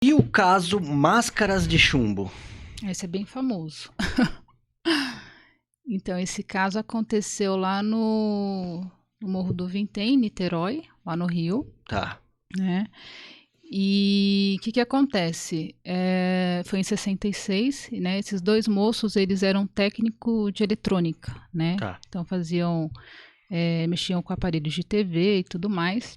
E o caso Máscaras de Chumbo? Esse é bem famoso. Então, esse caso aconteceu lá no Morro do Vintém, em Niterói, lá no Rio, Tá. né? E o que acontece? Foi em 66, né? Esses dois moços, eles eram técnico de eletrônica, né? Tá. Então mexiam com aparelhos de TV e tudo mais.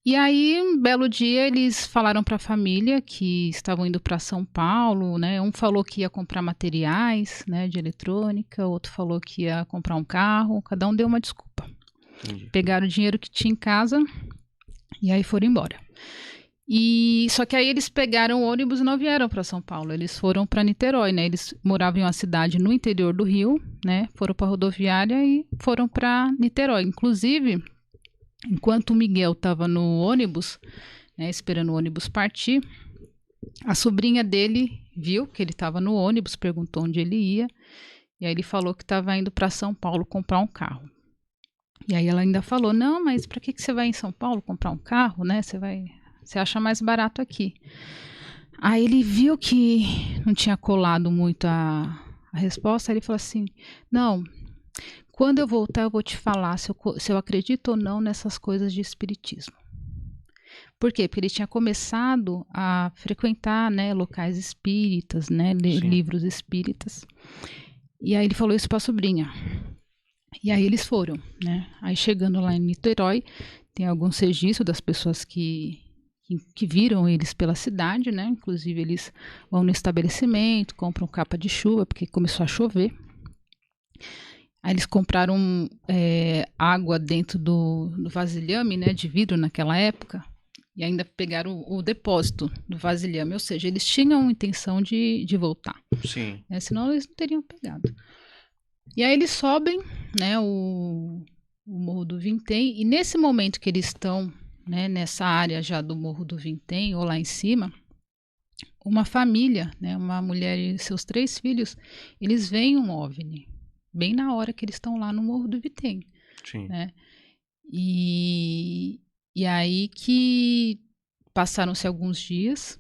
E aí, um belo dia, eles falaram para a família que estavam indo para São Paulo, né? Um falou que ia comprar materiais, né, de eletrônica, outro falou que ia comprar um carro, cada um deu uma desculpa. Entendi. Pegaram o dinheiro que tinha em casa e aí foram embora. Só que aí eles pegaram o ônibus e não vieram para São Paulo, eles foram para Niterói, né? Eles moravam em uma cidade no interior do Rio, né? Foram para a rodoviária e foram para Niterói. Inclusive, enquanto o Miguel estava no ônibus, né, esperando o ônibus partir, a sobrinha dele viu que ele estava no ônibus, perguntou onde ele ia, e aí ele falou que estava indo para São Paulo comprar um carro. E aí ela ainda falou, não, mas para que você vai em São Paulo comprar um carro, né? Você acha mais barato aqui. Aí ele viu que não tinha colado muito a resposta, aí ele falou assim, não, quando eu voltar eu vou te falar se eu acredito ou não nessas coisas de espiritismo. Por quê? Porque ele tinha começado a frequentar, né, locais espíritas, né, ler livros espíritas. E aí ele falou isso para a sobrinha. E aí eles foram, né? Aí chegando lá em Niterói, tem alguns registros das pessoas que viram eles pela cidade, né? Inclusive eles vão no estabelecimento, compram capa de chuva, porque começou a chover. Aí eles compraram água dentro do vasilhame, né, de vidro naquela época, e ainda pegaram o depósito do vasilhame, ou seja, eles tinham intenção de voltar. Sim. Senão eles não teriam pegado. E aí eles sobem, né, o Morro do Vintém, e nesse momento que eles estão, né, nessa área já do Morro do Vintém, ou lá em cima, uma família, né, uma mulher e seus 3 filhos, eles veem um OVNI, bem na hora que eles estão lá no Morro do Vintém. Sim. Né? E aí que passaram-se alguns dias,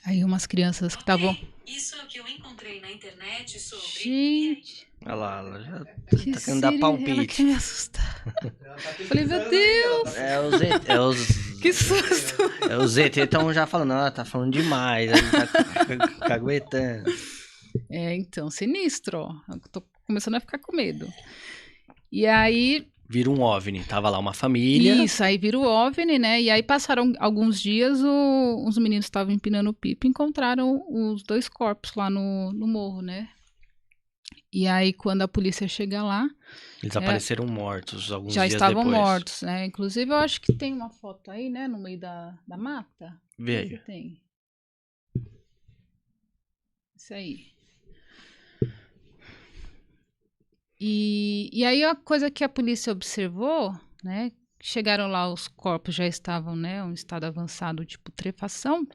aí umas crianças que estavam... Isso é o que eu encontrei na internet sobre... Gente... Olha lá, ela já Que tá querendo dar Ela palpite. quer me assustar. Falei, meu Deus! É os Que susto! É os ZT estão já falando, ela tá falando demais, aí tá caguetando. Então, sinistro, ó. Eu tô começando a ficar com medo. E aí... Vira um OVNI, tava lá uma família. Isso, aí vira o OVNI, né? E aí passaram alguns dias, os meninos estavam empinando pipa e encontraram os 2 corpos lá no morro, né? E aí, quando a polícia chega lá... Eles apareceram mortos alguns já dias estavam depois. mortos, né? Inclusive, eu acho que tem uma foto aí, né? No meio da mata. Vê aí. Tem. Isso aí. E aí, a coisa que a polícia observou, né? Chegaram lá, os corpos já estavam, né? Em um estado avançado de putrefação.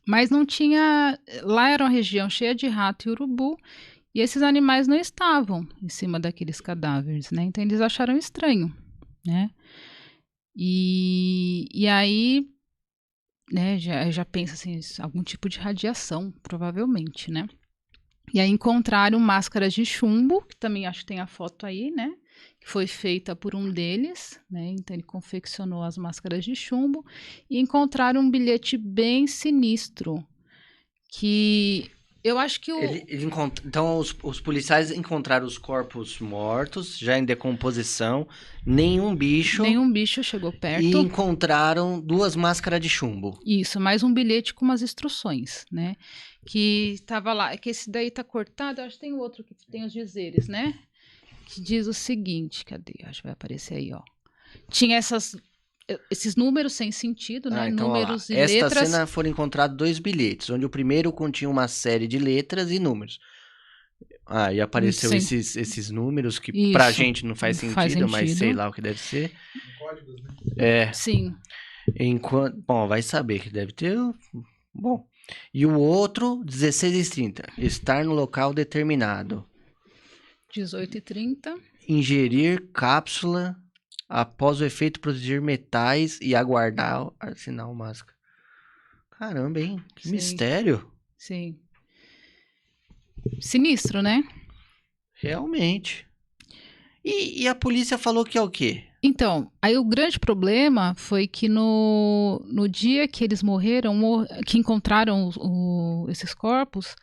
Mas não tinha... Lá era uma região cheia de rato e urubu. E esses animais não estavam em cima daqueles cadáveres, né? Então, eles acharam estranho, né? E aí, né, já pensa assim, algum tipo de radiação, provavelmente, né? E aí encontraram máscaras de chumbo, que também acho que tem a foto aí, né? Que foi feita por um deles, né? Então ele confeccionou as máscaras de chumbo. E encontraram um bilhete bem sinistro, que eu acho que Então os policiais encontraram os corpos mortos, já em decomposição, nenhum bicho chegou perto. e encontraram 2 máscaras de chumbo. Isso, mais um bilhete com umas instruções, né? Que tava lá, que esse daí tá cortado, acho que tem outro que tem os dizeres, né? Que diz o seguinte, cadê? Acho que vai aparecer aí, ó. Tinha esses números sem sentido, né? Então, números e esta letras. cena foram encontrados 2 bilhetes, onde o primeiro continha uma série de letras e números. E apareceu esses números que Isso. Pra gente não faz sentido, mas sei lá o que deve ser. Códigos, né? Sim. Bom, vai saber que deve ter. Bom. E o outro, 16h30. Estar no local determinado. 18h30. Ingerir cápsula após o efeito produzir metais e aguardar sinal máscara. Caramba, hein? Que Sim. mistério. Sim. Sinistro, né? Realmente. E a polícia falou que é o quê? Então, aí o grande problema foi que no dia que eles morreram, que encontraram esses corpos,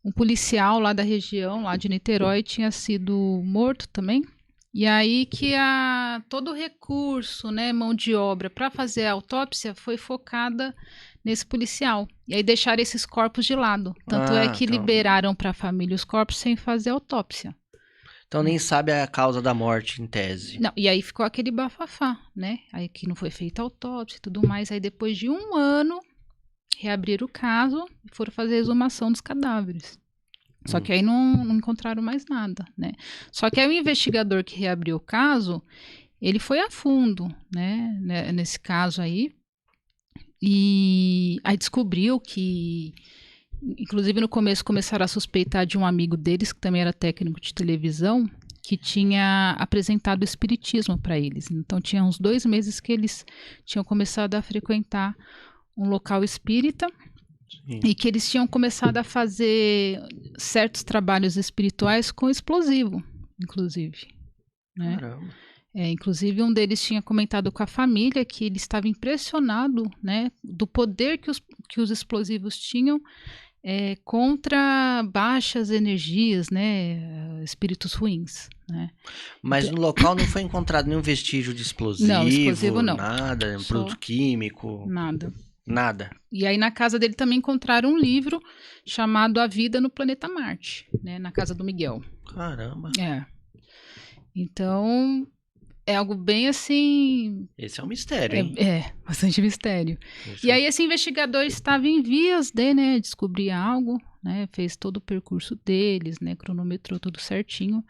um policial lá da região, lá de Niterói, tinha sido morto também. E aí que todo o recurso, né, mão de obra para fazer a autópsia foi focada nesse policial. E aí deixaram esses corpos de lado. Tanto é que então. liberaram para a família os corpos sem fazer autópsia. Então nem sabe a causa da morte, em tese. Não, e aí ficou aquele bafafá, né? Aí que não foi feita autópsia e tudo mais. Aí depois de 1 ano, reabriram o caso e foram fazer a exumação dos cadáveres. Só que aí não encontraram mais nada, né? Só que aí o investigador que reabriu o caso, ele foi a fundo, né? Nesse caso aí. E aí descobriu que, inclusive no começo começaram a suspeitar de um amigo deles, que também era técnico de televisão, que tinha apresentado espiritismo para eles. Então tinha uns 2 meses que eles tinham começado a frequentar um local espírita. Sim. E que eles tinham começado a fazer certos trabalhos espirituais com explosivo, inclusive. Né? Caramba. Inclusive, um deles tinha comentado com a família que ele estava impressionado, né, do poder que os explosivos tinham contra baixas energias, né, espíritos ruins. Né? Mas no local não foi encontrado nenhum vestígio de explosivo? Não, explosivo não. Nada, produto químico? Nada. E aí na casa dele também encontraram um livro chamado A Vida no Planeta Marte, né, na casa do Miguel. Caramba. Então, é algo bem assim... Esse é um mistério, hein? Bastante mistério. E aí esse investigador estava em vias de, né, descobrir algo, né, fez todo o percurso deles, né, cronometrou tudo certinho.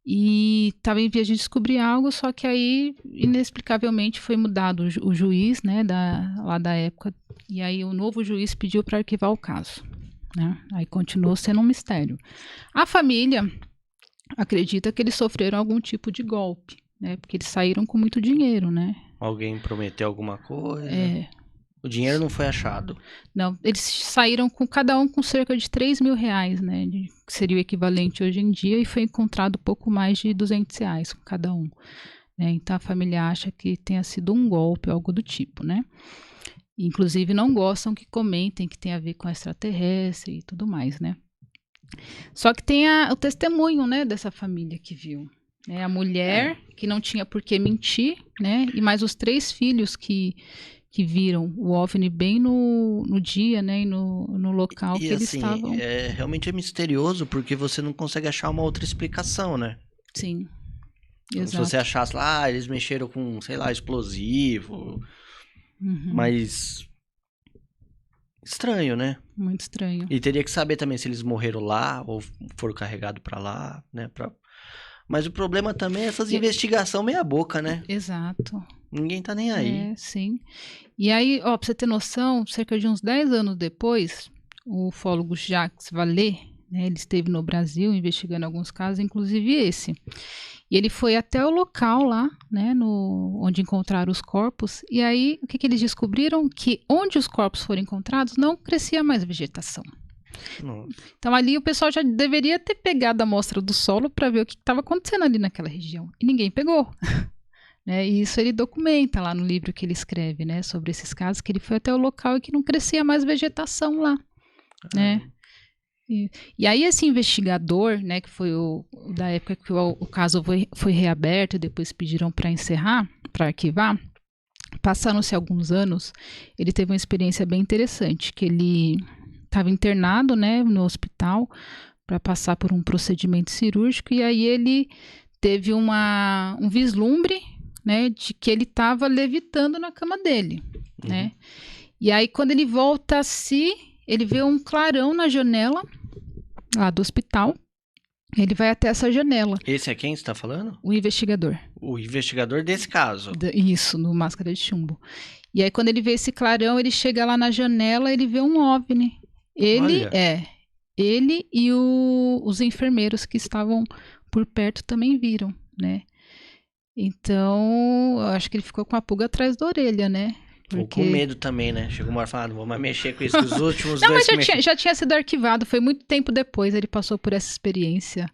E estava em vias de descobrir algo, só que aí, inexplicavelmente, foi mudado o juiz, né, lá da época, e aí o novo juiz pediu para arquivar o caso, né, aí continuou sendo um mistério. A família acredita que eles sofreram algum tipo de golpe, né, porque eles saíram com muito dinheiro, né. Alguém prometeu alguma coisa? O dinheiro não foi achado? Não, eles saíram cada um com cerca de R$3.000, né, que seria o equivalente hoje em dia, e foi encontrado pouco mais de R$200 com cada um. Né, então a família acha que tenha sido um golpe, algo do tipo, né. Inclusive não gostam que comentem que tem a ver com extraterrestre e tudo mais, né. Só que tem o testemunho, né, dessa família que viu. A mulher, que não tinha por que mentir, né, e mais os 3 filhos que viram o OVNI bem no dia, né, e no local que eles estavam. Realmente é misterioso, porque você não consegue achar uma outra explicação, né? Sim, exato. Se você achasse lá, eles mexeram com, sei lá, explosivo, mas... Estranho, né? Muito estranho. E teria que saber também se eles morreram lá, ou foram carregados pra lá, né, Mas o problema também é essas investigações meia boca, né? Exato. Ninguém tá nem aí. Sim. E aí, pra você ter noção, cerca de uns 10 anos depois, o ufólogo Jacques Vallée, né, ele esteve no Brasil investigando alguns casos, inclusive esse. E ele foi até o local lá, né, onde encontraram os corpos, e aí o que eles descobriram? Que onde os corpos foram encontrados não crescia mais vegetação. Nossa. Então ali o pessoal já deveria ter pegado a amostra do solo para ver o que estava acontecendo ali naquela região. E ninguém pegou. Né? E isso ele documenta lá no livro que ele escreve, né, sobre esses casos, que ele foi até o local e que não crescia mais vegetação lá. Né? E aí esse investigador, né, que foi da época que o caso foi reaberto e depois pediram para encerrar, para arquivar, passaram-se alguns anos, ele teve uma experiência bem interessante, que ele estava internado, né, no hospital para passar por um procedimento cirúrgico, e aí ele teve um vislumbre, né, de que ele estava levitando na cama dele, né? E aí quando ele volta a si, ele vê um clarão na janela lá do hospital. Ele vai até essa janela. Esse é quem você está falando? O investigador. O investigador desse caso. Isso, no Máscara de Chumbo. E aí quando ele vê esse clarão, ele chega lá na janela, ele vê um OVNI. Ele e os enfermeiros que estavam por perto também viram, né? Então, eu acho que ele ficou com a pulga atrás da orelha, né? Ou com medo também, né? Chegou uma hora e falou, não vou mais mexer com isso, que os últimos Não, dois... mas já tinha sido arquivado, foi muito tempo depois, ele passou por essa experiência.